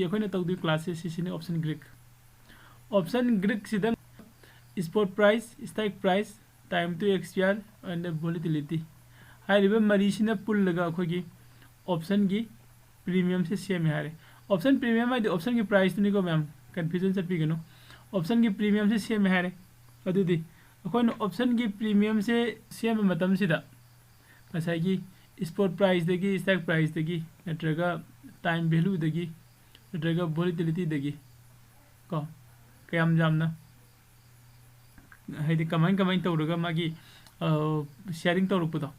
अखोइना तौदु क्लास से सिने ऑप्शन ग्रीक सिदा spot price strike price time to expire and volatility हाइरिबा मरीसिना पुल्लगा अखोगी ऑप्शन की प्रीमियम से सेम है ऑप्शन प्रीमियम है ऑप्शन की प्राइस तुनिको मैम कंफ्यूजन चटपीगनो ऑप्शन की प्रीमियम से सेम है अदुदी अखोन ऑप्शन की प्रीमियम से सेम मतम सिदा की स्पॉट प्राइस दगी स्टॉक प्राइस दगी नत्रगा टाइम वैल्यू दगी नत्रगा वोलेटिलिटी दगी को कयाम जामना है कमाइन तौरगा मागी शेयरिंग तौरपदो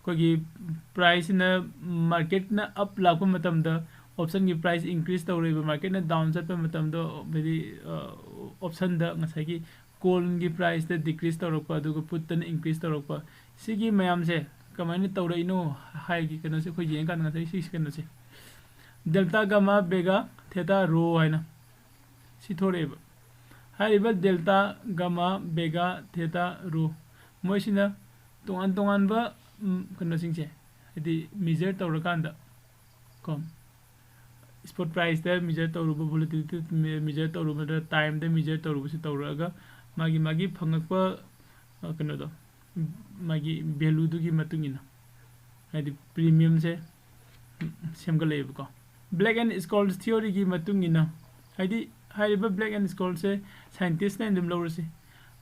कोई प्राइस न मार्केट न अप लाप ऑप्शन की प्राइस इंक्रीज तौर मार्केट न डाउन चटपद ऑप्शन की कॉल की प्राइस डिक्रीज तौरप पुटन इंक्रीज तौरप सिगी मैम से कमाइन तौरनो है कनो से अखोई यें कान कनो से डेल्टा गामा बेगा थेटा रो है सिथोरेब हाइरिबा डेल्टा गामा बेगा थेटा रो मोइसिना तोंगान तोंगानबा कनो सिंगसे हदि मेजर तौरकांदा को स्पॉट प्राइस दा मेजर तौरुबा वोलेटिलिटी मेजर तौरुबा टाइम दा मेजर तौरुबा से तौरगा मागी फंगकपा कनो दो मागी वैल्यू दुगी मतुंगिना हदि प्रीमियम से सेमगलेबको ब्लैक एंड स्कॉल्स थ्योरी की मतुंगिना हदि हाइरिबा ब्लैक एंड स्कॉल्स से साइंटिस्ट ने दम लौरसे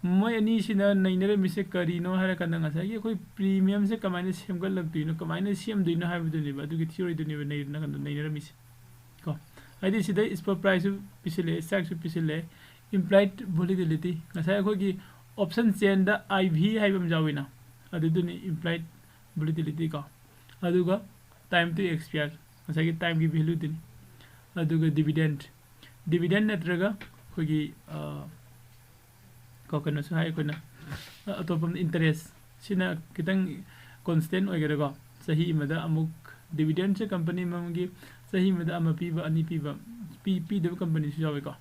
मोय अनी सिना नैनरे मिसे करीनो हर कन ngसाई कोई प्रीमियम से कमाइन सेमगल लगदिनो कमाइन सेम दिनो हाइबदुनिबा दुगी थ्योरी दुनिबा नैरना कन नैनरे मिसे को हदि सिदा स्पॉट प्राइस पिसले स्टॉक पिसले इम्प्लाइड वोलेटिलिटी ngसाई कोई ऑप्शन चेन दा आईवी हाइबम जाविना अदुदुनि इम्प्लाइड वोलेटिलिटी को अदुगा टाइम टू एक्सपायर ngसाई की टाइम की वैल्यू दिनि अदुगा डिविडेंड नत्रगा कोई कनो है कोना अतोपम इंटरेस्ट सिना कितंग कांस्टेंट होगेरगो सही मदा अमुक डिविडेंड से कंपनी ममगी सही मदा अम पीबा अनी पीबा पी दब कंपनी सु जावेको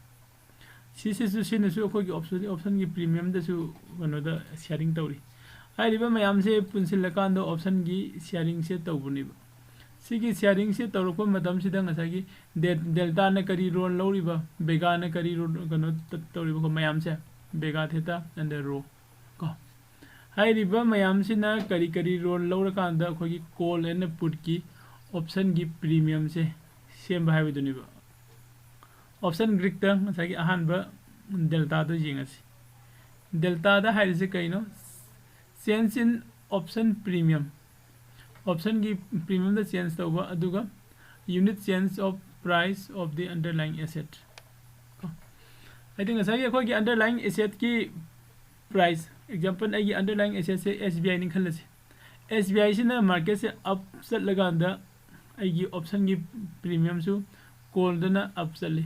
सिसिसु सिनसु अखोगी ऑप्शन की प्रीमियम दसु कनोदा शेयरिंग तौरी हाइरिबा मयाम से पुनसिलकांदो ऑप्शन की शेयरिंग से तौबुनिबा सिगी शेयरिंग से तौरप मतम सिदा ngसागी डेल्टा न करी रोल लौरिबा बेगा न करी रोल कनो तौरिबा को मयाम से बेगा थेटा एंड रो को हाइरिबा मयाम सिना करी रोल लौरकांदा अखोगी कॉल एंड पुट की ऑप्शन की प्रीमियम से सेम हाइबदुनिबा ऑप्शन ग्रीक ता ngसागी अहानबा डेल्टा तो जिंगसी डेल्टा दा हाइरिसे कइनो change in option premium option की प्रीमियम दा चेंज तौबा अदुगा unit change of price of the underlying asset I think ngसागी अखोगी अंडरलाइंग एसेट की प्राइस एग्जांपल आई अंडरलाइंग एसेट से एसबीआई नि खलसे एसबीआई से मार्केट से अप चलगांदा आई ऑप्शन की प्रीमियम सु कॉल दना अप चले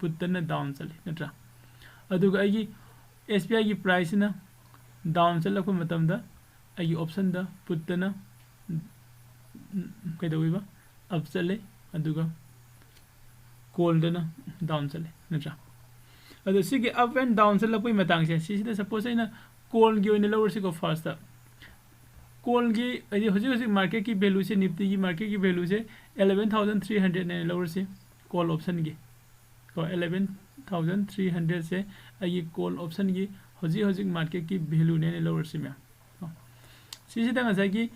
पुटना डाउन चले नत्रा अदुगा आई एसबीआई की प्राइस ना डाउन चलको मतमदा आई ऑप्शन दा पुटना कइदोइबा अप चले अदुगा कॉल दना डाउन चले नत्रा अदो सिगे अप एंड डाउन चलपई मतंग से सिसिदा सपोज आइना कॉल की ओइना लवर सिको फर्स्ट कॉल की अदि होजि मार्केट की वैल्यू से निफ्टी की मार्केट की वैल्यू से 11300 ने लवर से कॉल ऑप्शन की को 11300 से आई कॉल ऑप्शन की होजि मार्केट की वैल्यू ने लवर से मैं सिसिदा ngasa की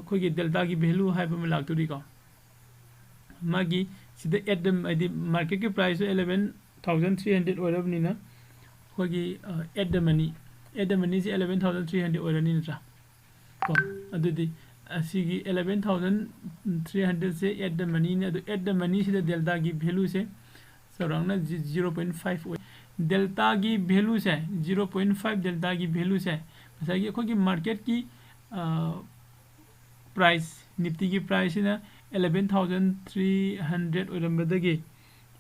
खोगी डेल्टा की वैल्यू हाइब में लागतुरी को मागी सिदा एट द आदि मार्केट की प्राइस 11300 ओरबनिना खोगी एट द मनी से 11300 ओरनी नत्रा को अदुदी असिगी 11300 से एट द मनी ने एट द मनी से डेल्टा की वैल्यू से सराउंड 0.5 डेल्टा की वैल्यू से 0.5 डेल्टा की वैल्यू से ngसागी खोगी मार्केट की प्राइस निफ्टी की प्राइस ना 11300 ओरमबदगी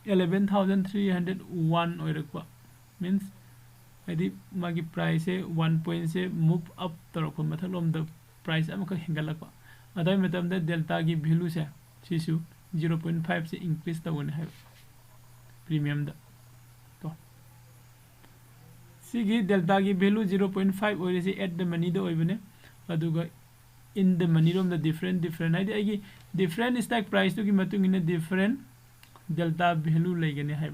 11301 ओरकपा मीन्स यदि मागी प्राइस से 1 पॉइंट से मूव अप तौरप मथलोम द प्राइस अमक हेंगलकपा अदय मतम द डेल्टा की वैल्यू से सिसु 0.5 से इंक्रीज तवने है प्रीमियम द तो सिगी डेल्टा की वैल्यू 0.5 ओरे से एट द मनी द ओइबने अदुगा इन द मनी रोम द डिफरेंट है डिफरेंट स्टॉक प्राइस तो की मतुंग इन डिफरेंट डेल्टा वैल्यू लेगने है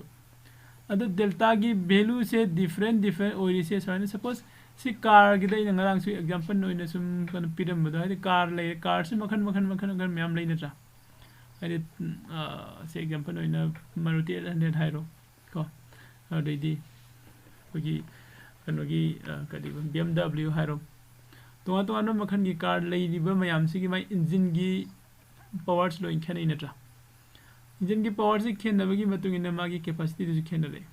अद डेल्टा की वैल्यू से डिफरेंट ओरिसे सपोज सी कार की इन ngarang su example noina sum kan piram bada है कार ले कार से मखन मखन मखन अगर मैम ले नत्रा है से example noina Maruti 800 हाइरो को अदि कोगी कनोगी कदी BMW हाइरो तो तो मखन की कार ले रिबा मैम से की माय इंजन की पावर्स लो इनखे नत्रा इंजन की पावर से खेनबगी मतुंग इन मागी कैपेसिटी से खेनरे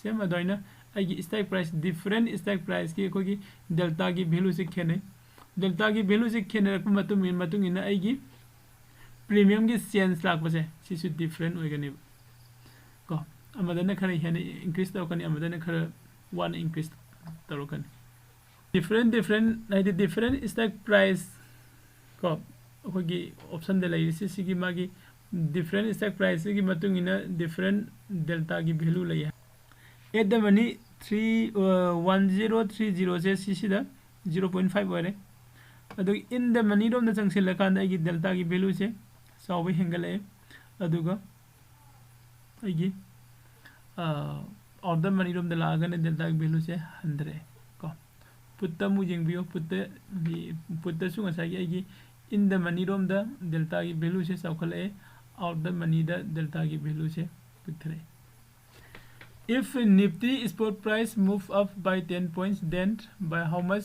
सेम अदोइना आई stock price different stock price की कोई डेल्टा की वैल्यू से खेने डेल्टा की वैल्यू से खेनरक मतुंग इन आई प्रीमियम की सेंस लापसे सिसु डिफरेंट होगनी को अमदन खरे हेने इंक्रीज तौकनी अमदन खरे वन इंक्रीज तौकनी डिफरेंट स्टॉक प्राइस को कोई ऑप्शन दे लई सिसी मागी डिफरेंट स्टॉक प्राइस की मतुंग इन डिफरेंट डेल्टा की वैल्यू लई एट द मनी 1030 से सिसिदा 0.5 ओरे अदु इन द मनी रोम द चंगसिल कान आई डेल्टा की वैल्यू से साव हेंगले अदुगा आई ऑफ द मनी रोम द लागन डेल्टा की वैल्यू से 100 को पुत्ता मुजिंग बियो पुत्ता सु ngसाई आई इन द मनी रोम द डेल्टा की वैल्यू से सावखले ऑफ द मनी द डेल्टा की वैल्यू से पुत्रे If Nifty spot price move up by 10 points, then by how much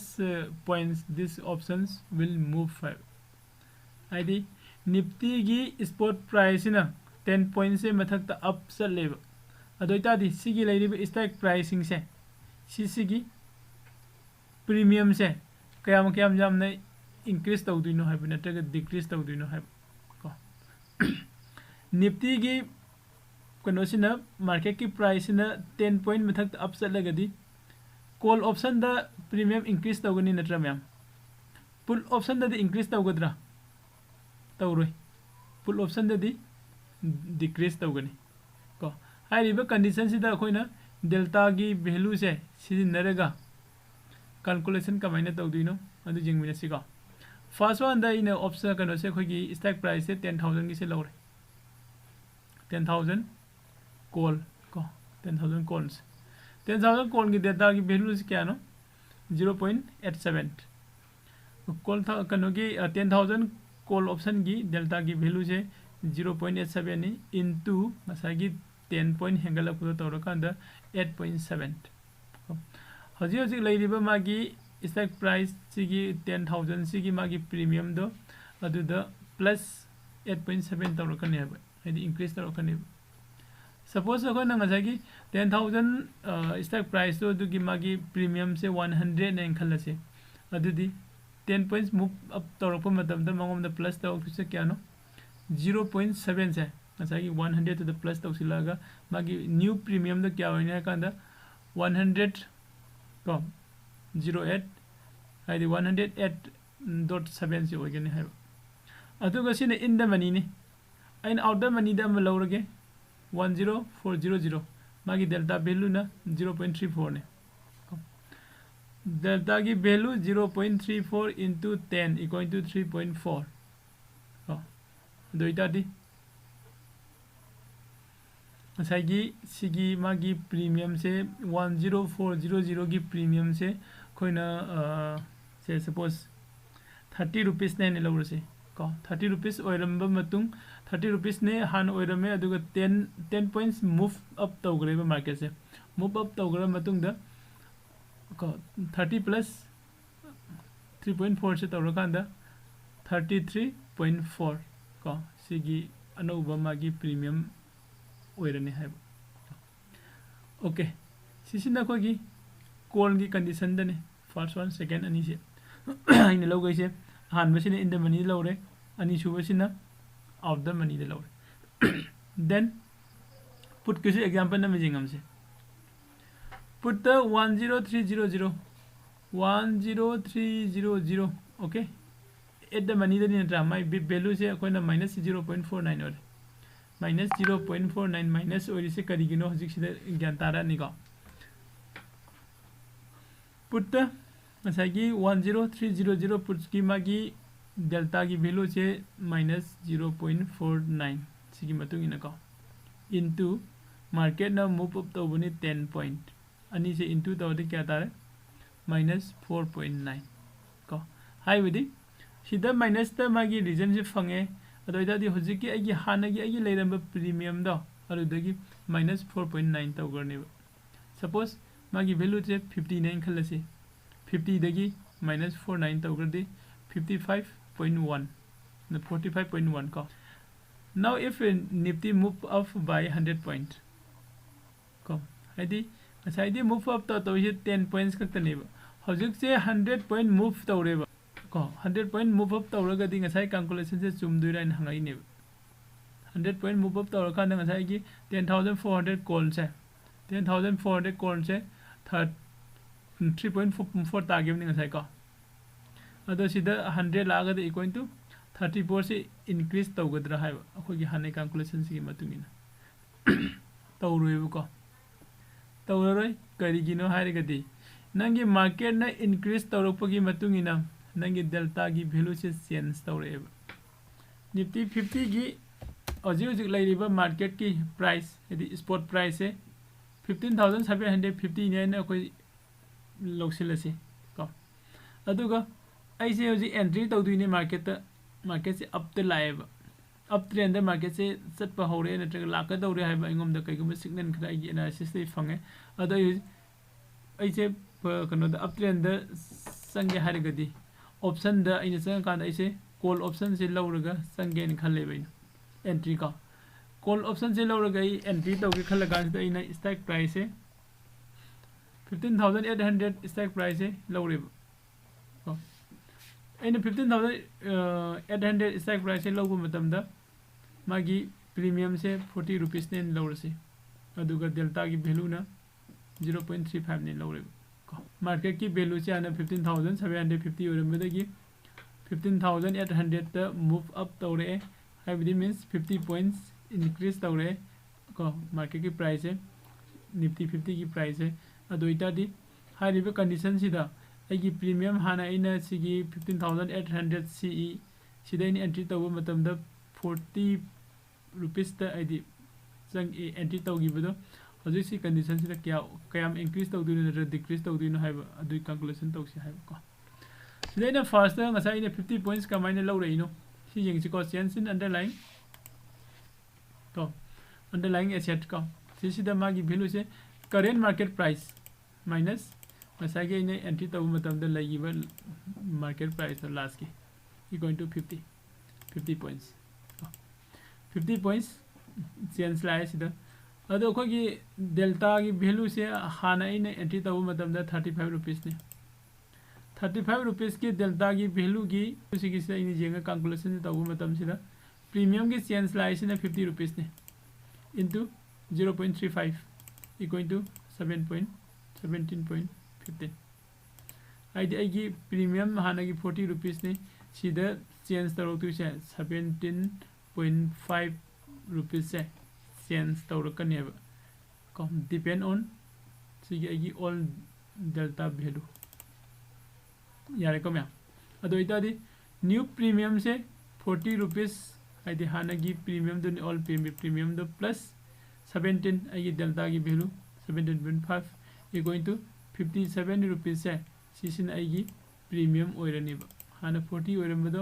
points these options will move? ID Nifty की spot price ना 10 points से मथक ता up चल लेब अदोइता दी सिगी लेरिब स्टॉक प्राइसिंग से सिगी प्रीमियम से कयाम जामने इंक्रीज तौदुइनो है नत्रग डिक्रीज तौदुइनो है को निफ्टी की कनोसिना मार्केट की प्राइस ना 10 पॉइंट मथक अप चलगदी कॉल ऑप्शन दा प्रीमियम इंक्रीज तौगनी नत्रा मैम पुल ऑप्शन दा इंक्रीज तौगद्रा तौरोय पुल ऑप्शन दा डिक्रीज तौगनी को हाइरिबा कंडीशन सिदा अखोइना डेल्टा की वैल्यू से सिजिनरगा कैलकुलेशन कमाइना तौदुइनो अदु जिंगमिना सिगा फर्स्ट वन दा इन ऑप्शन कनो से खोगी स्टॉक प्राइस से 10000 की से लौरे 10000 कॉल को 10,000 कॉल्स 10,000 कॉल की डेटा की वैल्यू से क्या नो 0.87 कॉल था कनो की 10,000 कॉल ऑप्शन की डेल्टा की वैल्यू से 0.87 नहीं इनटू मसा की 10 पॉइंट हेंगल को तो रखा 8.7 हजी हजी लेरिबा मागी स्टॉक प्राइस सिगी 10,000 सिगी मागी प्रीमियम दो अदुदा प्लस 8.7 तो रखने है यदि इंक्रीज तो रखने सपोज अगर नंगाजागी 10,000 स्टॉक प्राइस तो दुगी मागी प्रीमियम से 100 ने खलसे अदुदी 10 पॉइंट्स मूव अप तौरप मतम द मंगम द प्लस तौ से क्या नो 0.7 से नसागी 100 to the प्लस तौ सिलागा मागी न्यू प्रीमियम द क्या होइना कांदा 100 को 08 हाइदि 108.7 से होगने है अदुगा सिने इन द मनी ने इन आउट द मनी द म लौरगे 10400 मागी डेल्टा वैल्यू ना 0.34 ने डेल्टा की वैल्यू 0.34 into 10 equal to 3.4 दोइता दी साइगी सिगी मागी प्रीमियम से 10400 की प्रीमियम से कोइना से सपोज 30 रुपीस ने लौर से को 30 रुपीस ओइरम मतुंग 30 रुपीस ने हान ओइरमे अदुगा 10 पॉइंट्स मूव अप तौग्रेबा मार्केट से मूव अप तौग्रा मतुंग द को 30 प्लस 3.4 से तौरकांदा 33.4 को सिगी अनौबा मागी प्रीमियम ओइरने है ओके सिसिना कोगी कॉल की कंडीशन दने फर्स्ट वन सेकंड अनि से इन लोगै से हान बसिने इन द मनी लौरे अनि सुबसिना आउट द मनी दे लौरे देन पुट किसी एग्जांपल न मिजिंगम से put the 10300 okay at the money then in my value से कोई ना minus 0.49 और minus 0.49 minus और इसे करी गिनो हजिक सीधे ज्ञान तारा निका put the मसागी 10300 put की मागी डेल्टा की वैल्यू से माइनस 0.49 सिगी मतुंग इना को इनटू मार्केट ना मूव अप तौबनी 10 पॉइंट अनि से इनटू तौदे क्या तारे माइनस 4.9 को हाई विदि सिदा माइनस ता मागी रीजन से फंगे अदोइदादी हुजिकी आगी हानागी आगी लेरंब प्रीमियम दो अदुदगी माइनस 4.9 तौगरनेब सपोज मागी वैल्यू से 59 खलसे 50 दगी minus 49 तौगरदे 55.1 the 45.1 ko now if nifty move up by 100 point ko haidi asaidi move up to 10 points kaktane ba hojik se 100 point move tawre ba ko 100 point move up tawraga di ngasai calculation se chumduira in hangai ne 100 point move up tawra kan ngasai gi 10400 call se 10400 call se 3.4 target ni ngasai ko अदो सिदा 100 लागा दे equal to 34 से increase तौगद्रा है अखोगी हाने calculation से मतुंगिना तौरोयब को तौरोय करिगिनो हारिगदि नंगी market ना इंक्रीज तौरपगी मतुंगिना नंगी डेल्टा की वैल्यू से चेंज तौरेब निफ्टी 50 की अजिक लाइरिबा मार्केट की प्राइस यदि स्पॉट प्राइस है 15750 ने अखोई लौसिलसे को अदुगा ऐसे हो एंट्री तौदुने मार्केट से up the live up trend market से चट हौरे नत्रग लाकदौरे है अइगोम कईगुम सिग्नल खरा एनालिसिस फंगे अद ऐसे कनो अप ट्रेंड संगे हारगदी ऑप्शन द अइने संग ऐसे कॉल ऑप्शन से लौरगा संगे खलेब एंट्री का कॉल ऑप्शन से लौरगा एंट्री तौगे खलगान अइना स्ट्राइक प्राइस है 15800 स्ट्राइक प्राइस है लौरेब अने 15,800 स्ट्राइक प्राइस से लौब मतमदा मागी प्रीमियम से 40 रुपीस ने लौरसे अदुगा डेल्टा की वैल्यू ना 0.35 ने लौरे मार्केट की वैल्यू से आना 15,750 ओरमबदगी 15,800 त मूव अप तौरे हाइबदी मीन्स 50 पॉइंट्स इंक्रीज तौरे को मार्केट की प्राइस है निफ्टी 50 की प्राइस है अदोइतादी हाइरिबे कंडीशन सिदा अगी प्रीमियम हाना इना सिगी 15,800 CE सिदाइनी एंट्री तौबो मतमदा 40 रुपीस त आइदी संग एंट्री तौगिबदो हजि सी कंडीशन सिदा कयाम इंक्रीज तौदुनो नत्र डिक्रीज तौदुनो हाइबा अदुई कैलकुलेशन तौसी हाइबा को सिदाइना first ngasa ina 50 points kamaina लौरैनो सी यंगसी को चेंज इन अंडरलाइंग तो अंडरलाइंग एसेट को सिदा मागी वैल्यू से करेंट मार्केट प्राइस माइनस मसागे इन एंट्री तब मार्केट प्राइस लास्ट की equal to 50 points 50 points change लाए सिदा अदो अखोगी डेल्टा की वैल्यू से हाना इन एंट्री तब 35 रुपीस ने 35 रुपीस की डेल्टा की वैल्यू की जेंगा कैलकुलेशन तब प्रीमियम की चेंज लाए 50 रुपीस ने इंटू 0.35 इक्वल टू 17.15 आइदी प्रीमियम हाना की 40 रुपीस ने सीधा चेंज तौरतु से 17.5 रुपीस से चेंज तौरकनेब को डिपेंड ऑन सिगी ऑल डेल्टा वैल्यू यारे को मैं अदोइतादी न्यू प्रीमियम से 40 रुपीस आइदी हाना की प्रीमियम दो ऑल प्रीमियम दो प्लस 17 आइगी डेल्टा की वैल्यू 17.5 इक्वल टू 57 रुपीस है सिसिन आइगी प्रीमियम ओइरनिब हाना 40 ओइरमबदो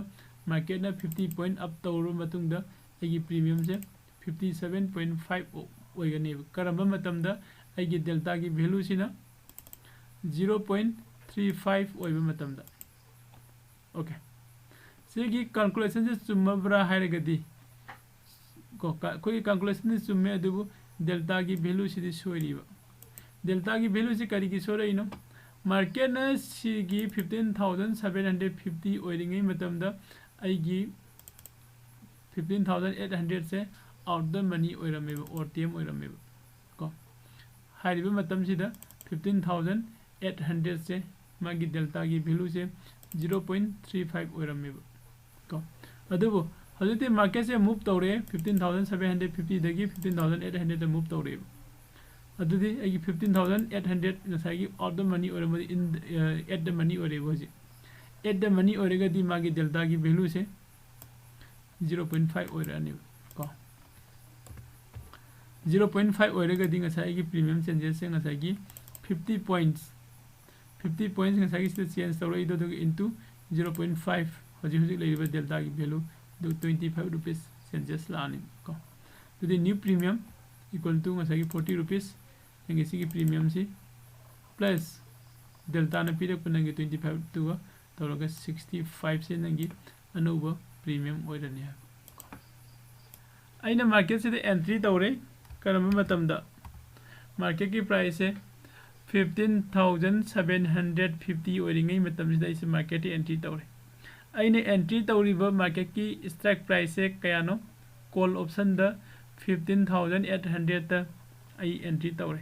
मार्केट ना 50 पॉइंट अप तौरो मतुंगदा आइगी प्रीमियम से 57.5 ओइगनिब करम मतमदा आइगी डेल्टा की वैल्यू सिना 0.35 ओइब मतमदा ओके सिगी कैलकुलेशन से चुम्मब्रा हाइरगदी को कोई कैलकुलेशन से चुम्मे अदुबु डेल्टा की वैल्यू सिदि सोइरिबा डेल्टा की वैल्यू से करी की सोरइनो मार्केट ना सिगी 15,750 ओइरिंगै मतमदा आइगी 15,800 से आउट द मनी ओइरमेब और टीएम ओइरमेब को हाइरिबा मतम सिदा 15,800 से मागी डेल्टा की वैल्यू से 0.35 ओइरमेब को अदुबो हजते मार्केट से मूव तौरे 15,750 दगी 15,800 मूव तौरे अदुदी 15,800 नसागी out the money or in at the money or at the money होरेगदी मागी डेल्टा की वैल्यू से 0.5 होरनी को 0.5 होरेगदी ngसाई की प्रीमियम चेंजेस से ngसाई की 50 पॉइंट्स ngसाई की चेंज तौर इदो इनटू 0.5 हजी हजी लेरिबा डेल्टा की वैल्यू 25 रुपीस चेंजेस लानी को तो न्यू प्रीमियम इक्वल टू ngसाई की 40 रुपीस नंगे सी की प्रीमियम से प्लस डेल्टा ने पीरक नंगे 25 टू तौर 65 से नंगी अनोबा प्रीमियम होरनी है अइना मार्केट से एंट्री तौरे करम मतमदा मार्केट की प्राइस है 15,750 ओरिंगई मतम से मार्केट एंट्री तौरे अइने एंट्री तौरीबा मार्केट की स्ट्राइक प्राइस है कयानो कॉल ऑप्शन द 15,800 ता आई एंट्री तौरे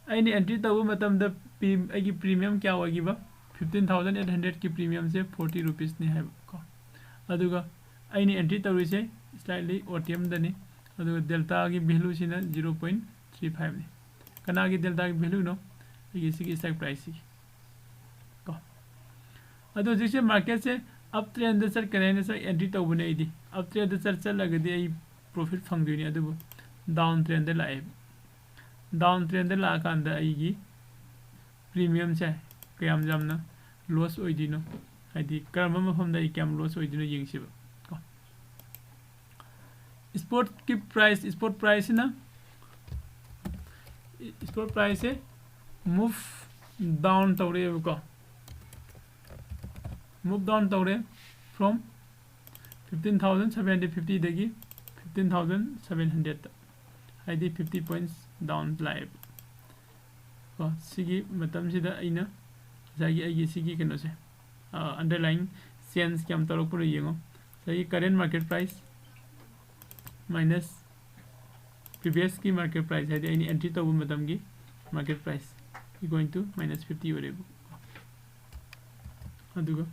अइने एंट्री तौबा मतम द आई प्रीमियम क्या होगीबा 15,800 की प्रीमियम से 40 रुपीस ने है को अदुगा अइने एंट्री तौरी से स्लाइटली ओटीएम दने अदुगा डेल्टा की वैल्यू सिना 0.35 ने कना की डेल्टा की वैल्यू नो ये स्ट्राइक प्राइस को अदो जिसे मार्केट से अप ट्रेंड सर करेने से एंट्री तौबने इदी अप ट्रेंड सर चलगदी आई प्रॉफिट फंगदुनी अदुबो डाउन ट्रेंड लाए डाउन ट्रेंड ला कांदा आई प्रीमियम से कयाम जामना लॉस ओइदिनो हाइदी करम मफमदा ई कयाम लॉस ओइदिनो यंगसिबो को स्पोर्ट प्राइस ना स्पोर्ट प्राइस है मूव डाउन तौरे को मूव डाउन तौरे फ्रॉम 15,750 देगी 15,700 हाइदी 50 पॉइंट्स डाउन लाइव को सिगी मतम सिदा अइना जागी आई सिगी कनो से अंडरलाइंग सेंस क्या तौर पर येंगो सही current market price minus previous की मार्केट प्राइस है अइनी एंट्री तौब मतम की मार्केट प्राइस going to -50 ओरेबो अदुगा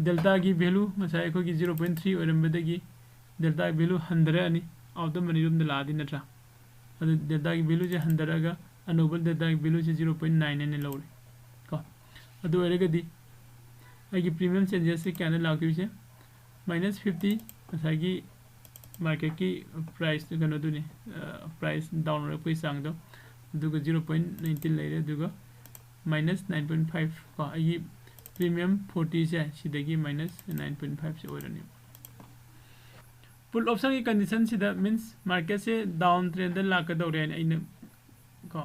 डेल्टा की वैल्यू मसाय को की 0.3 ओरमबदगी डेल्टा की वैल्यू 100 अनि आउट मनी रूम द लादी नट्रा अदु डेल्टा की वैल्यू जे 100 गा अनोबल डेल्टा की वैल्यू जे 0.9 ने लौरे को अदु ओरेगदी आगी प्रीमियम चेंजेस से क्या ने लाकी से -50 मसाय की मार्केट की प्राइस तो कनो दुने प्राइस डाउन रे कोई सांग दो दुगा 0.19 लेरे दुगा -9.5 को आई प्रीमियम 40 से सिदगी -9.5 से ओरनी पुल ऑप्शन की कंडीशन सिदा मींस मार्केट से डाउन ट्रेंड लाकदौरे आइन को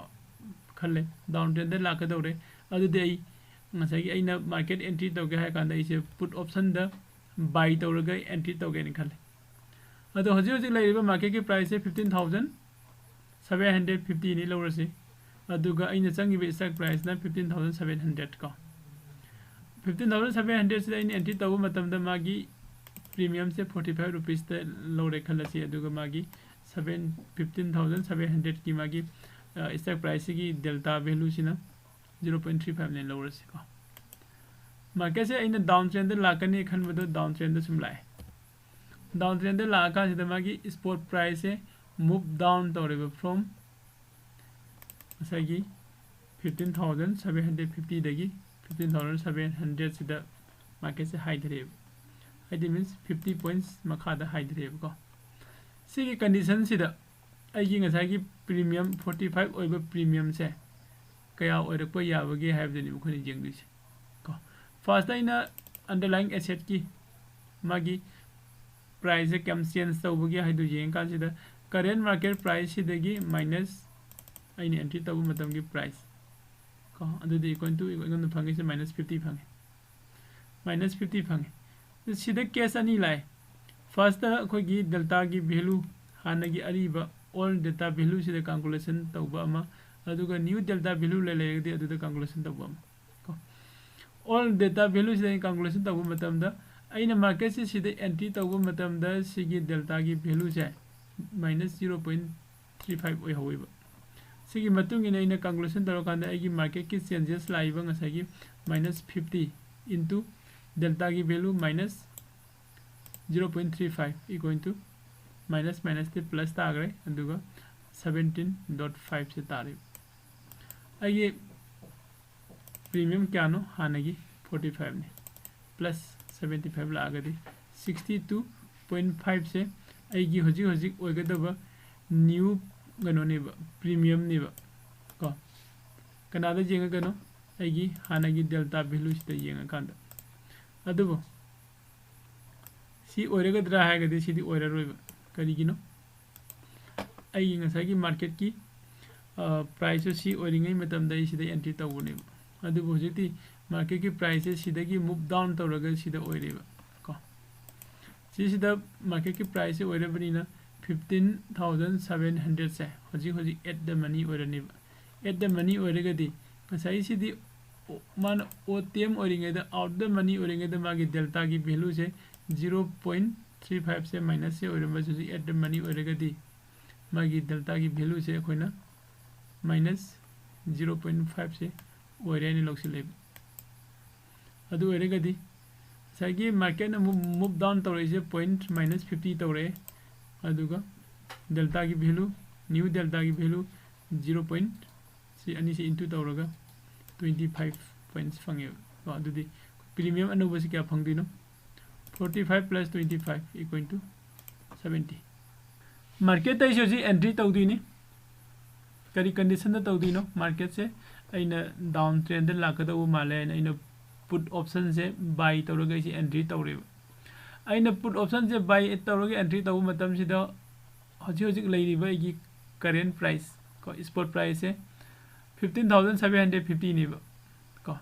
खले डाउन ट्रेंड लाकदौरे अदुदे आई ngसाई आइना मार्केट एंट्री तौगे है कांदा इसे पुट ऑप्शन द बाय तौरगा एंट्री तौगे नि खले अदो हजि हजि लेरिबा मार्केट की प्राइस है 15,750 नि लौरसे अदुगा आइना चंगिबे स्टॉक प्राइस ना 15,700 को 15,700 से आइना एंट्री तौबा मतम द मागी प्रीमियम से 45 रुपीस ते लौरे खलसी अदुगा मागी 15,700 की मागी स्टॉक प्राइस की डेल्टा वैल्यू सिना 0.35 ने लौरसे को मार्केट से आइना डाउन ट्रेंड लाकनी खनबदो डाउन ट्रेंड सुम लाए डाउन ट्रेंड लाका सिदा मागी स्पॉट प्राइस है मूव डाउन तौरेबो फ्रॉम असागी 15,750 दगी 15,700 सिदा मार्केट से हाई धरेब हाई मीन्स 50 पॉइंट्स मखादा हाई धरेब को सिगी कंडीशन सिदा आइगी ngसागी प्रीमियम 45 ओइबो प्रीमियम से कया ओइरको याबगे हाइबदनि मुखनि जेंगदिस को फर्स्ट आइना अंडरलाइंग एसेट की मागी प्राइस कम चेंज तौबगी हाइदु जेंग का सिदा करेंट मार्केट प्राइस सिदगी माइनस आइने एंट्री तौब मतम की प्राइस को अदुदि इक्वल टू इक्वल फंगे से -50 फंगे -50 फंगे सिदा केस अनि लाए फर्स्ट अखोगी डेल्टा की वैल्यू हानगी अरीबा ऑल डेटा वैल्यू सिदा कैलकुलेशन तौबा अमा अदुगा न्यू डेल्टा वैल्यू ले लेगदी अदुदा कैलकुलेशन तौबा को ऑल डेटा वैल्यू सिदा कैलकुलेशन तौबा मतम दा आइना मार्केट से सिदा एंट्री तौबा मतम दा सिगी डेल्टा की वैल्यू से -0.35 ओइ होइबा सिगी मतुंग इन इन कैलकुलेशन तौरकांदा आइगी मार्केट की चेंजेस लाइबा ngसागी -50 इनटू डेल्टा की वैल्यू -0.35 इक्वल टू माइनस ते प्लस तागरे अदुगा 17.5 से तारे आइए प्रीमियम क्या नो हानगी 45 ने प्लस 75 लागदी 62.5 से अगी होजी होजी ओइगदब न्यू गनोनेब प्रीमियम नेब को कनादा जेंगा गनो अगी हानागी डेल्टा वैल्यू सिदा येंगा कांदा अदुबो सी ओइरगद्रा हागदि सिदि ओइररोइब करिगिनो अगी ngसागी मार्केट की प्राइस सी ओइरिंगै मतमदा सिदा एंट्री तौबनेब अदुबो होजिति मार्केट की प्राइस सिदगी मूव डाउन तौरगा सिदा ओइरेब को सिदा मार्केट की प्राइस ओइरबनिना 15,700 से होजी होजी एट द मनी ओइरनेब एट द मनी ओइरगदि ngसाई सिदि मान ओटीएम ओइरिंगैदा आउट द मनी ओइरिंगैदा मागी डेल्टा की वैल्यू से 0.35 से माइनस से ओइरबा जुजी एट द मनी ओइरगदि मागी डेल्टा की वैल्यू से अखोइना माइनस 0.5 से ओइरेनि लौसिलेब अदु ओइरगदि साइगी मार्केट मूव डाउन तौरेसे पॉइंट माइनस 50 तौरे अदुगा डेल्टा की वैल्यू न्यू डेल्टा की वैल्यू 0. सी अनि से इनटू तौरगा 25 पॉइंट्स फंगे अदुदी प्रीमियम अनुभव से क्या फंगदिनो 45 प्लस 25 इक्वल टू 70 मार्केट तैसे जी एंट्री तौदीनी करी कंडीशन तौदीनो मार्केट से अइना डाउन ट्रेंड लाकदो माले अइना पुट ऑप्शन से बाय तौरगा इसे एंट्री तौरेब अइना पुट ऑप्शन से बाय तौरगा एंट्री तौ मतम सिदा हजि हजि लैरिबा इगी करेंट प्राइस को स्पॉट प्राइस से 15,750 नेब को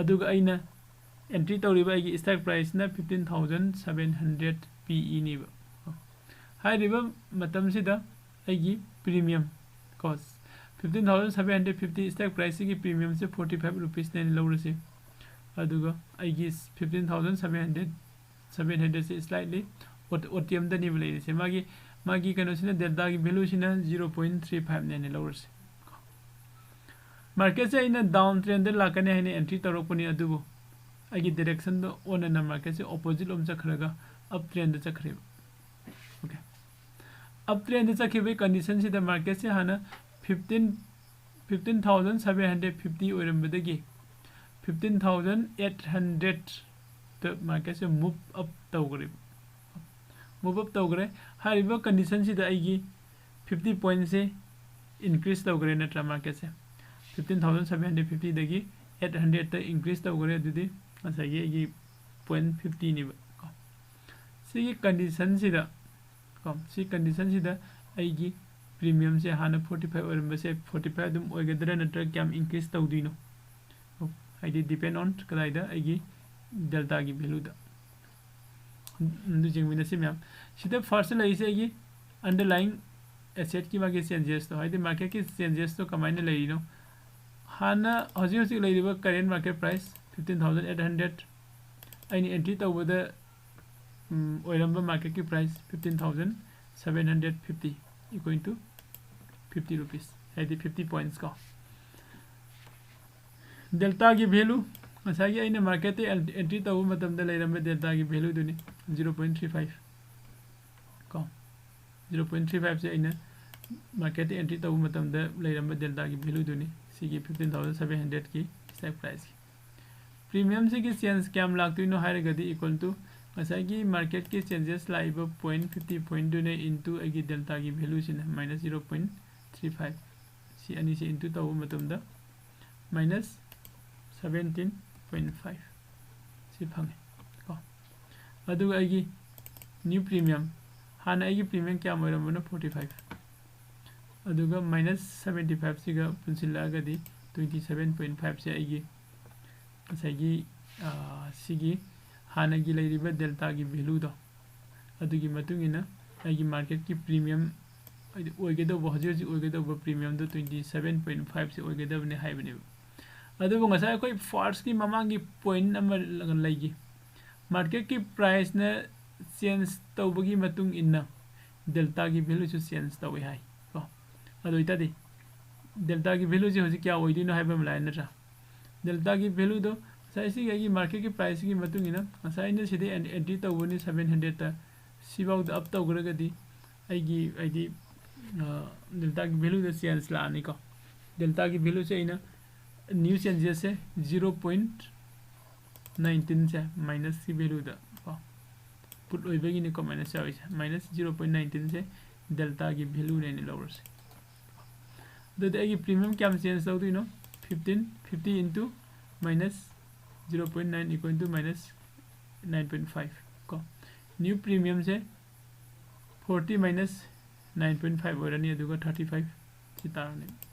अदुगा अइना एंट्री तौरिबा इगी स्टॉक प्राइस ना 15,700 PE नेब हाइरिबा मतम सिदा इगी प्रीमियम कॉस्ट 15,750 स्टॉक प्राइस की प्रीमियम से 45 रुपीस ने लौरसे अदुगा इगी 15,700 से स्लाइटली ओटीएम द नेब लेरिसे मागी कनो सिना डेल्टा की वैल्यू सिना 0.35 ने लौरसे मार्केट से इन डाउन ट्रेंड लाकने है एंट्री तौरपनी अदुबो आगे डायरेक्शन दो ओन मार्केट से ऑपोजिट लोम चखरगा अप ट्रेंड चखरे ओके अप ट्रेंड चखिबे कंडीशन से मार्केट से हाना 15,750 ओरमबदगी 15,800 तो मार्केट से मूव अप तौगरे हारिबो कंडीशन से आइगी 50 पॉइंट से इंक्रीज तौगरे नत्रा मार्केट से 15,750 दगी 800 तक इंक्रीज तौगरे दुदी असागी पॉइंट 50 निब सी कंडीशन सिदा सी कंडीशन सिदा आइगी प्रीमियम से हाना 45 ओरम से 45 दुम ओगदरा नत्रा क्याम इंक्रीज तौदिनो आइडी डिपेंड ऑन कदाइदा आइगी डेल्टा की वैल्यू दा जिंगमिना से मैम सिदा फर्स्ट लाइसे आइगी अंडरलाइंग एसेट की मागे चेंजेस तो हाइदे मार्केट की चेंजेस तो कमाइने लइनो हाना हजि हजि लइरिबा करेंट मार्केट प्राइस 15,800 आइनी एंट्री तौबदा ओइरंबा मार्केट की प्राइस 15,750 इक्वल टू 50 रुपीस हाइदे 50 पॉइंट्स का डेल्टा की वैल्यू असागी आइना मार्केट एंट्री तौब मतमदा लइरंबा डेल्टा की वैल्यू दुनी 0.35 का 0.35 से आइना मार्केट एंट्री तौब मतमदा लइरंबा डेल्टा की वैल्यू दुनी सिगी 15,700 की स्टॉक प्राइस की प्रीमियम से की चेंज कैम लागतुनो हाइरगदी इक्वल टू असागी मार्केट के चेंजेस लाइबा 0.50 पॉइंट दुने इनटू अगी डेल्टा की वैल्यू सिना माइनस 0.35 सी अनि से इनटू तौब मतमदा माइनस 17.5 सी फंगे को अदुगा अगी न्यू प्रीमियम हाना अगी प्रीमियम क्या मोरमनो 45 अदुगा माइनस 75 सिगा पुनसिलागदी 27.5 से आएगी असागी सिगी हानागी लैरिबा डेल्टा की वैल्यू दो अदुगी मतुंगिना आएगी मार्केट की प्रीमियम ओइगेदो हजि ओइगेदो प्रीमियम दो 27.5 से ओइगेदबने हाइबने अदुगो ngasa कोई फर्स्ट की ममांगी पॉइंट नंबर लगी मार्केट की प्राइस ने चेंज तौबगी मतुंग इन्ना डेल्टा की वैल्यू से चेंज तौवे हाई को अदुइतादि डेल्टा की वैल्यू से होजि क्या ओइदिनो हाइबा मलाई नत्रा डेल्टा की वैल्यू दो साइसी की मार्केट की प्राइस की मतुंग इना साइने सिदे एंट्री तौबनी 700 ता सिबाउ द अप तौगरगदी आइदी डेल्टा की वैल्यू द चेंज लानी को डेल्टा की वैल्यू से इना न्यू चेंजेस है 0.35 19 से माइनस की वैल्यू दा पुट होइबेगी ने को माइनस चावे माइनस 0.19 से डेल्टा की वैल्यू ने लोअर से दे एगी प्रीमियम क्या चेंज हो नो 50 into minus 0.9 equal to minus 9.5 को न्यू प्रीमियम से 40 माइनस 9.5 हो रही है 35 चितारने